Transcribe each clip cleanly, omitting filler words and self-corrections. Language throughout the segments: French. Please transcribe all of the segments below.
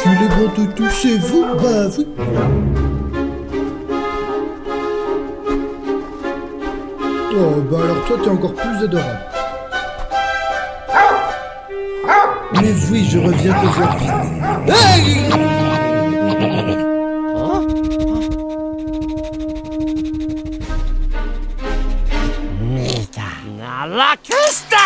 Si les bons toutous, c'est vous, bah oui. Oh, bah alors toi, t'es encore plus adorable. Mais oui, je reviens te voir vite. Hey! La Crista!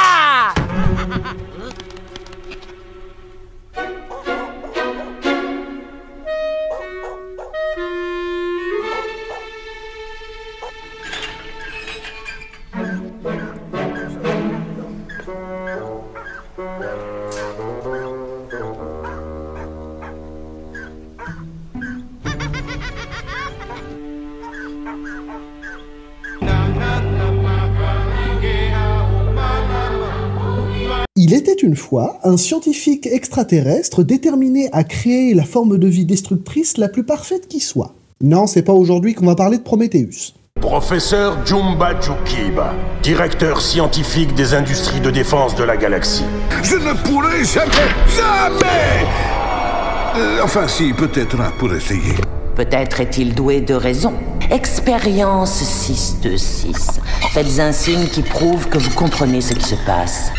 Il était une fois un scientifique extraterrestre déterminé à créer la forme de vie destructrice la plus parfaite qui soit. Non, c'est pas aujourd'hui qu'on va parler de Prométhéeus. Professeur Jumba Jukiba, directeur scientifique des industries de défense de la galaxie. Je ne pourrai jamais, enfin si, peut-être un pour essayer. Peut-être est-il doué de raison. Expérience 626. Faites un signe qui prouve que vous comprenez ce qui se passe.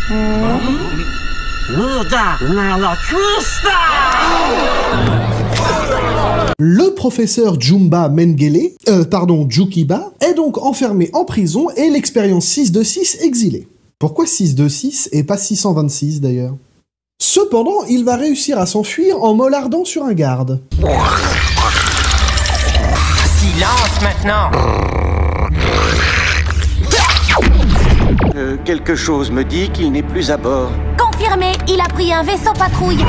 Le professeur Jumba Mengele, Jukiba, est donc enfermé en prison et l'expérience 626 exilée. Pourquoi 626 et pas 626 d'ailleurs? Cependant, il va réussir à s'enfuir en mollardant sur un garde. Silence maintenant! Quelque chose me dit qu'il n'est plus à bord. Confirmé, il a pris un vaisseau patrouille.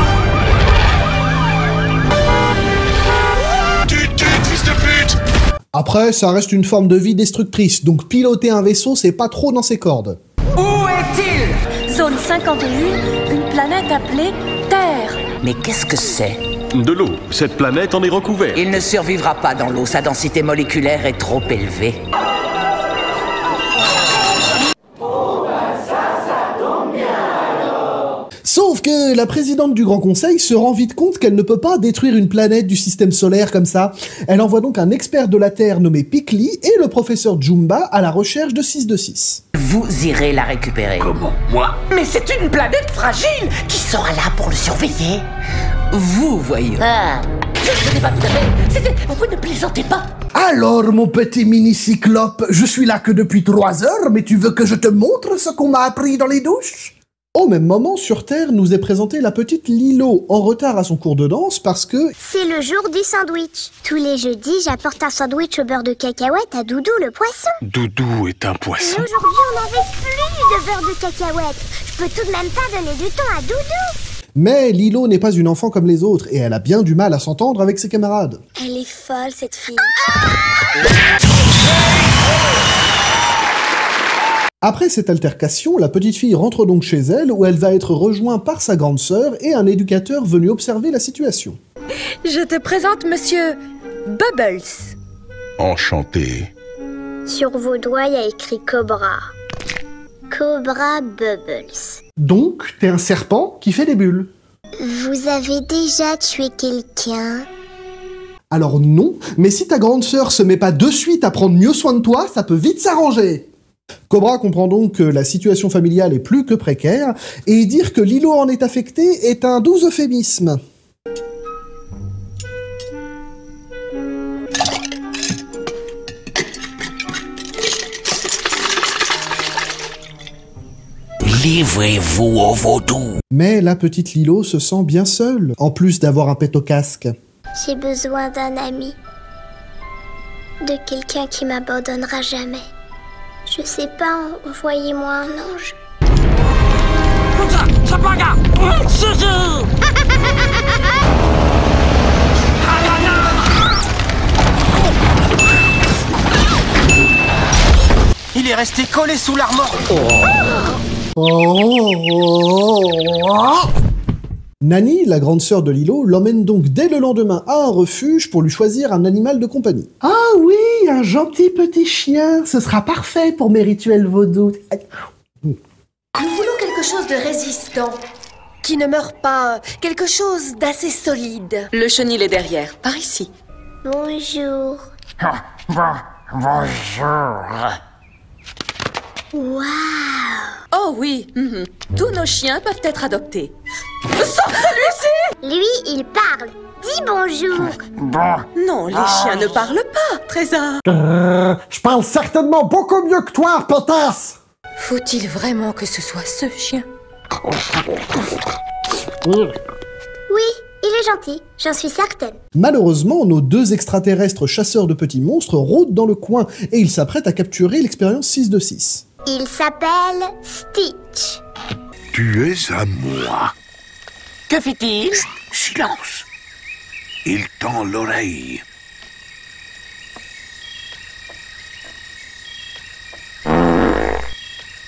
Fils de pute! Après, ça reste une forme de vie destructrice, donc piloter un vaisseau, c'est pas trop dans ses cordes. Où est-il? Zone 51, une planète appelée Terre. Mais qu'est-ce que c'est? De l'eau. Cette planète en est recouverte. Il ne survivra pas dans l'eau, sa densité moléculaire est trop élevée. Sauf que la présidente du Grand Conseil se rend vite compte qu'elle ne peut pas détruire une planète du système solaire comme ça. Elle envoie donc un expert de la Terre nommé Pikli et le professeur Jumba à la recherche de 626. Vous irez la récupérer. Comment? Moi? Mais c'est une planète fragile! Qui sera là pour le surveiller? Vous voyez. Ah. Je n'ai pas tout à fait... Vous ne plaisantez pas! Alors, mon petit mini-cyclope, je suis là que depuis 3 heures, mais tu veux que je te montre ce qu'on m'a appris dans les douches? Au même moment, sur Terre, nous est présentée la petite Lilo, en retard à son cours de danse parce que... C'est le jour du sandwich. Tous les jeudis, j'apporte un sandwich au beurre de cacahuète à Doudou le poisson. Doudou est un Mais poisson. aujourd'hui, on n'en veut plus de beurre de cacahuète. Je peux tout de même pas donner du temps à Doudou. Mais Lilo n'est pas une enfant comme les autres, et elle a bien du mal à s'entendre avec ses camarades. Elle est folle, cette fille. Après cette altercation, la petite fille rentre donc chez elle, où elle va être rejointe par sa grande sœur et un éducateur venu observer la situation. Je te présente Monsieur Bubbles. Enchanté. Sur vos doigts, il y a écrit Cobra. Cobra Bubbles. Donc, t'es un serpent qui fait des bulles. Vous avez déjà tué quelqu'un? Alors non, mais si ta grande sœur se met pas de suite à prendre mieux soin de toi, ça peut vite s'arranger. Cobra comprend donc que la situation familiale est plus que précaire, et dire que Lilo en est affecté est un doux euphémisme. Livrez-vous au vaudou! Mais la petite Lilo se sent bien seule, en plus d'avoir un pet au casque. J'ai besoin d'un ami. De quelqu'un qui m'abandonnera jamais. Je sais pas, envoyez-moi un ange. Il est resté collé sous l'armoire. Nani, la grande sœur de Lilo, l'emmène donc dès le lendemain à un refuge pour lui choisir un animal de compagnie. Ah oui, un gentil petit chien, ce sera parfait pour mes rituels vaudous. Nous voulons quelque chose de résistant. qui ne meurt pas. Quelque chose d'assez solide. Le chenil est derrière, par ici. Bonjour. Bonjour. Waouh. Oh oui, tous nos chiens peuvent être adoptés. Sors celui-ci! Lui, il parle. Dis bonjour. Non, les chiens ne parlent pas, Trésor. Je parle certainement beaucoup mieux que toi, potasse. Faut-il vraiment que ce soit ce chien? Oui, il est gentil, j'en suis certaine. Malheureusement, nos deux extraterrestres chasseurs de petits monstres rôdent dans le coin et ils s'apprêtent à capturer l'expérience 626. Il s'appelle Stitch. Tu es à moi. Que fait-il? Silence. Il tend l'oreille.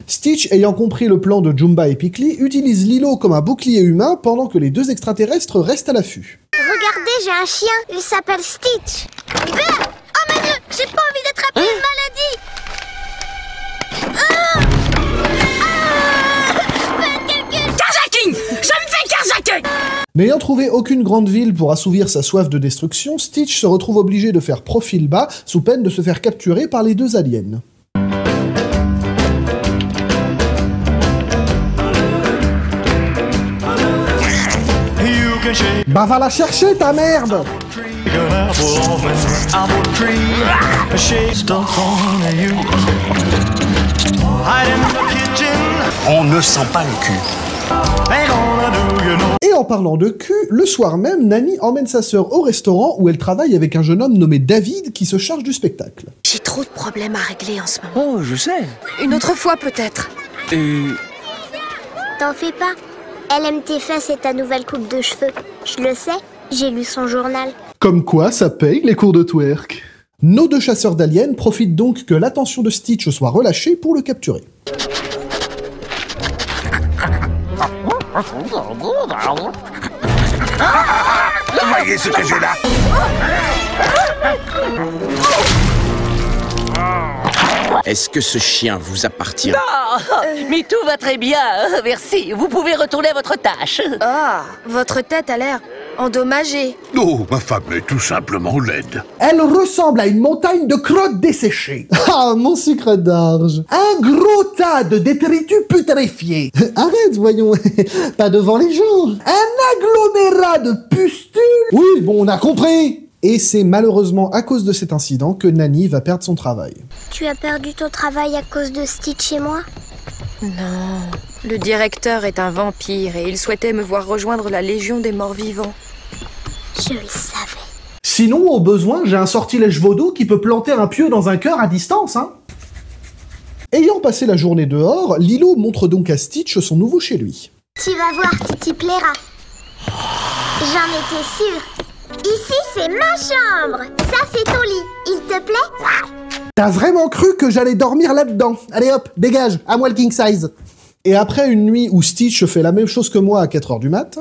Stitch, ayant compris le plan de Jumba et Pickly, utilise Lilo comme un bouclier humain pendant que les deux extraterrestres restent à l'affût. Regardez, j'ai un chien, il s'appelle Stitch. Oh mon Dieu, j'ai pas envie d'attraper une maladie. Faites quelque chose. Karjaking! Je me fais karjaker! N'ayant trouvé aucune grande ville pour assouvir sa soif de destruction, Stitch se retrouve obligé de faire profil bas sous peine de se faire capturer par les deux aliens. Bah va la chercher ta merde! On ne sent pas le cul. Et en parlant de cul, le soir même, Nani emmène sa sœur au restaurant où elle travaille avec un jeune homme nommé David qui se charge du spectacle. J'ai trop de problèmes à régler en ce moment. Oh, je sais. Une autre fois peut-être. T'en fais pas. Elle aime tes fesses et ta nouvelle coupe de cheveux. Je le sais, j'ai lu son journal. Comme quoi, ça paye les cours de twerk. Nos deux chasseurs d'aliens profitent donc que l'attention de Stitch soit relâchée pour le capturer. Voyez ce que j'ai là. Est-ce que ce chien vous appartient? Mais tout va très bien, merci. Vous pouvez retourner à votre tâche. Ah, votre tête a l'air endommagée. Oh, ma femme est tout simplement laide. Elle ressemble à une montagne de crottes desséchées. Ah, mon sucre d'orge. Un gros tas de détritus putréfiés. Arrête, voyons. Pas devant les gens. Un agglomérat de pustules. Oui, bon, on a compris. Et c'est malheureusement à cause de cet incident que Nani va perdre son travail. Tu as perdu ton travail à cause de Stitch et moi? Non, le directeur est un vampire et il souhaitait me voir rejoindre la Légion des morts vivants. Je le savais. Sinon, au besoin, j'ai un sortilège vaudou qui peut planter un pieu dans un cœur à distance, hein. Ayant passé la journée dehors, Lilo montre donc à Stitch son nouveau chez lui. Tu vas voir, tu t'y plairas. J'en étais sûre. Ici, c'est ma chambre. Ça, c'est ton lit. Il te plaît? T'as vraiment cru que j'allais dormir là-dedans? Allez hop, dégage, à moi le king size. Et après une nuit où Stitch fait la même chose que moi à 4h du mat...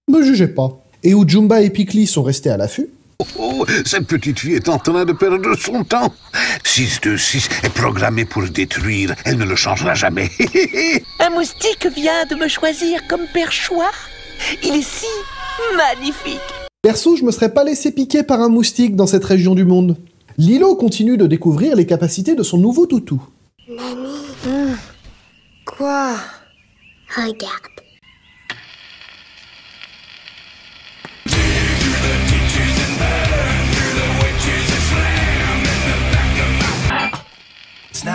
Me jugez pas. Et où Jumba et Pickly sont restés à l'affût... Oh, cette petite fille est en train de perdre son temps. 626 est programmée pour le détruire. Elle ne le changera jamais. Un moustique vient de me choisir comme perchoir. Il est si magnifique. Perso, je me serais pas laissé piquer par un moustique dans cette région du monde. Lilo continue de découvrir les capacités de son nouveau toutou. Nani. Quoi? Regarde. Je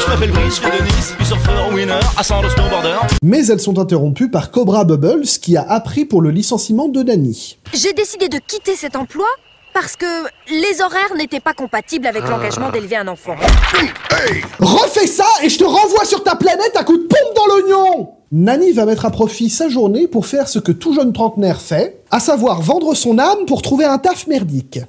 m'appelle Brice, je fais de Nice, du surfeur winner, à Sandro snowboarder. Mais elles sont interrompues par Cobra Bubbles qui a appris pour le licenciement de Nani. J'ai décidé de quitter cet emploi parce que les horaires n'étaient pas compatibles avec l'engagement d'élever un enfant. Hey! Refais ça et je te renvoie sur ta planète à coups de pompe dans l'oignon! Nani va mettre à profit sa journée pour faire ce que tout jeune trentenaire fait, à savoir vendre son âme pour trouver un taf merdique.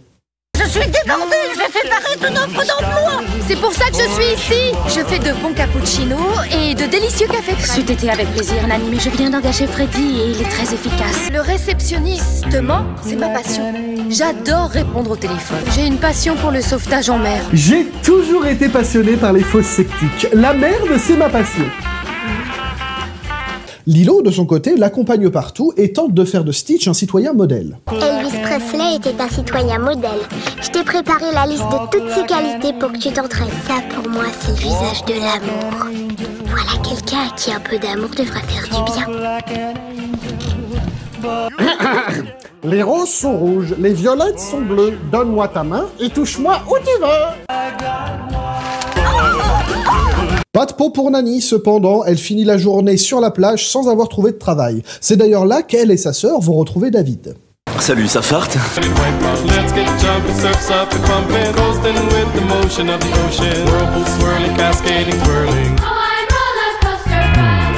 Je suis débordée, je vais faire arrêter une offre d'emploi. C'est pour ça que je suis ici. Je fais de bons cappuccinos et de délicieux cafés crème. C'eût été avec plaisir, Nani, mais je viens d'engager Freddy et il est très efficace. Le réceptionnistement, c'est ma passion. J'adore répondre au téléphone. J'ai une passion pour le sauvetage en mer. J'ai toujours été passionné par les fosses sceptiques. La merde, c'est ma passion. Lilo, de son côté, l'accompagne partout et tente de faire de Stitch un citoyen modèle. Elvis Presley était un citoyen modèle. Je t'ai préparé la liste de toutes ses qualités pour que tu t'entraînes. Ça, pour moi, c'est le visage de l'amour. Voilà quelqu'un qui a un peu d'amour devrait faire du bien. Les roses sont rouges, les violettes sont bleues. Donne-moi ta main et touche-moi où tu veux. Pas de peau pour Nani, cependant, elle finit la journée sur la plage sans avoir trouvé de travail. C'est d'ailleurs là qu'elle et sa sœur vont retrouver David. Salut, ça farte?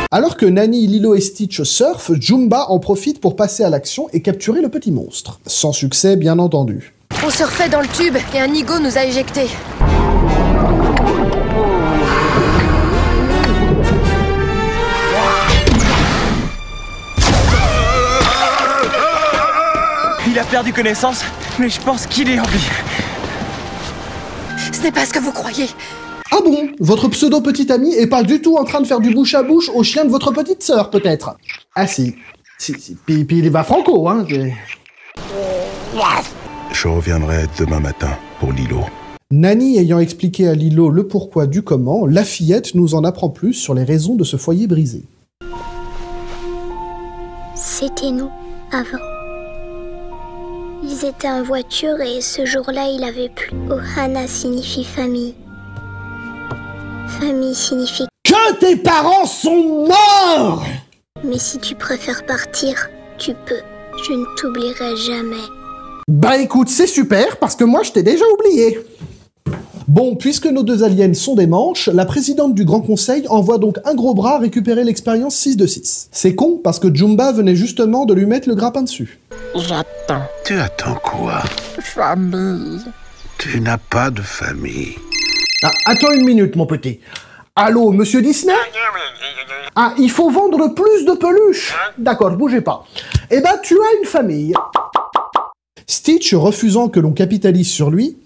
Alors que Nani, Lilo et Stitch surfent, Jumba en profite pour passer à l'action et capturer le petit monstre. Sans succès, bien entendu. On surfait dans le tube et un nigo nous a éjectés. Il a perdu connaissance, mais je pense qu'il est en vie. Ce n'est pas ce que vous croyez. Ah bon? Votre pseudo-petit ami est pas du tout en train de faire du bouche à bouche au chien de votre petite sœur, peut-être? Ah si. Puis il va franco, hein. Je reviendrai demain matin pour Lilo. Nani ayant expliqué à Lilo le pourquoi du comment, la fillette nous en apprend plus sur les raisons de ce foyer brisé. C'était nous, avant. Ils étaient en voiture et ce jour-là, il avait plu. Ohana signifie famille. Famille signifie... Que tes parents sont morts! Mais si tu préfères partir, tu peux. Je ne t'oublierai jamais. Bah écoute, c'est super, parce que moi je t'ai déjà oublié. Bon, puisque nos deux aliens sont des manches, la présidente du Grand Conseil envoie donc un gros bras récupérer l'expérience 6 de 6. C'est con, parce que Jumba venait justement de lui mettre le grappin dessus. J'attends. Tu attends quoi? Famille. Tu n'as pas de famille. Ah, attends une minute, mon petit. Allô, monsieur Disney? Ah, il faut vendre plus de peluches. D'accord, bougez pas. Eh ben, tu as une famille. Stitch, refusant que l'on capitalise sur lui,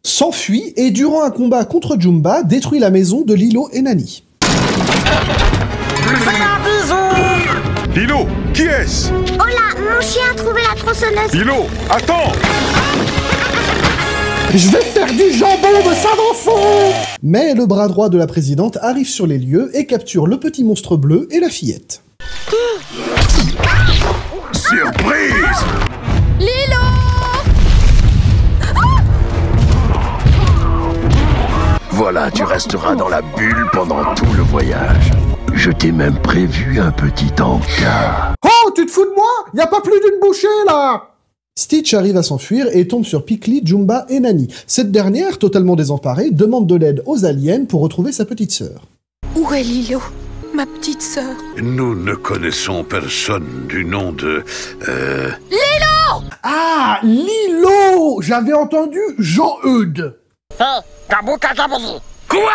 s'enfuit et durant un combat contre Jumba, détruit la maison de Lilo et Nani. Lilo, qui est-ce? Oh là, mon chien a trouvé la tronçonneuse. Lilo, attends! Je vais faire du jambon de savon. Mais le bras droit de la présidente arrive sur les lieux et capture le petit monstre bleu et la fillette. Surprise! Lilo! Voilà, tu resteras dans la bulle pendant tout le voyage. Je t'ai même prévu un petit encas. Oh, tu te fous de moi? Y a pas plus d'une bouchée, là! Stitch arrive à s'enfuir et tombe sur Pickly, Jumba et Nani. Cette dernière, totalement désemparée, demande de l'aide aux aliens pour retrouver sa petite sœur. Où est Lilo? Ma petite sœur. Nous ne connaissons personne du nom de... Lilo! Ah, Lilo! J'avais entendu Jean-Eudes. Quoi?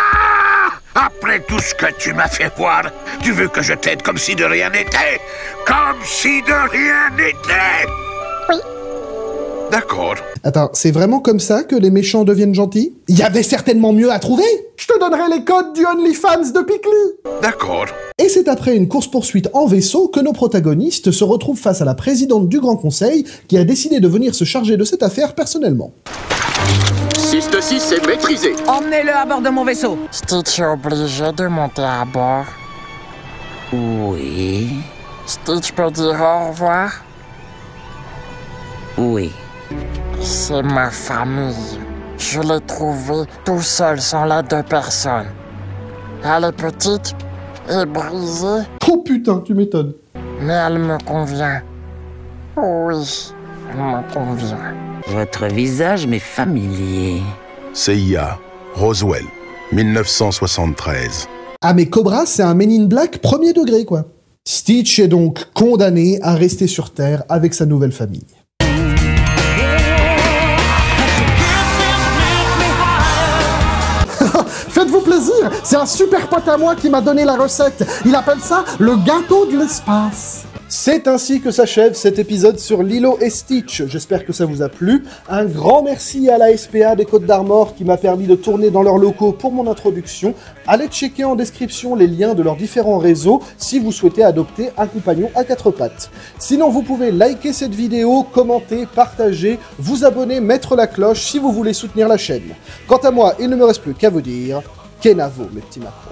Après tout ce que tu m'as fait voir, tu veux que je t'aide comme si de rien n'était? Comme si de rien n'était? Oui. D'accord. Attends, c'est vraiment comme ça que les méchants deviennent gentils? Il y avait certainement mieux à trouver! Je te donnerai les codes du OnlyFans de Pickly! D'accord. Et c'est après une course-poursuite en vaisseau que nos protagonistes se retrouvent face à la présidente du Grand Conseil qui a décidé de venir se charger de cette affaire personnellement. 6 de 6 est maîtrisé. Emmenez-le à bord de mon vaisseau. Stitch est obligé de monter à bord. Oui. Stitch peut dire au revoir. Oui. C'est ma famille. Je l'ai trouvée tout seul sans l'aide de personne. Elle est petite et brisée. Oh putain, tu m'étonnes. Mais elle me convient. Oui, elle me convient. Votre visage m'est familier. CIA, Roswell, 1973. Ah mais Cobra, c'est un Men in Black premier degré, quoi. Stitch est donc condamné à rester sur Terre avec sa nouvelle famille. Faites-vous plaisir, c'est un super pote à moi qui m'a donné la recette. Il appelle ça le gâteau de l'espace. C'est ainsi que s'achève cet épisode sur Lilo et Stitch. J'espère que ça vous a plu. Un grand merci à la SPA des Côtes d'Armor qui m'a permis de tourner dans leurs locaux pour mon introduction. Allez checker en description les liens de leurs différents réseaux si vous souhaitez adopter un compagnon à 4 pattes. Sinon, vous pouvez liker cette vidéo, commenter, partager, vous abonner, mettre la cloche si vous voulez soutenir la chaîne. Quant à moi, il ne me reste plus qu'à vous dire Kenavo, mes petits macros.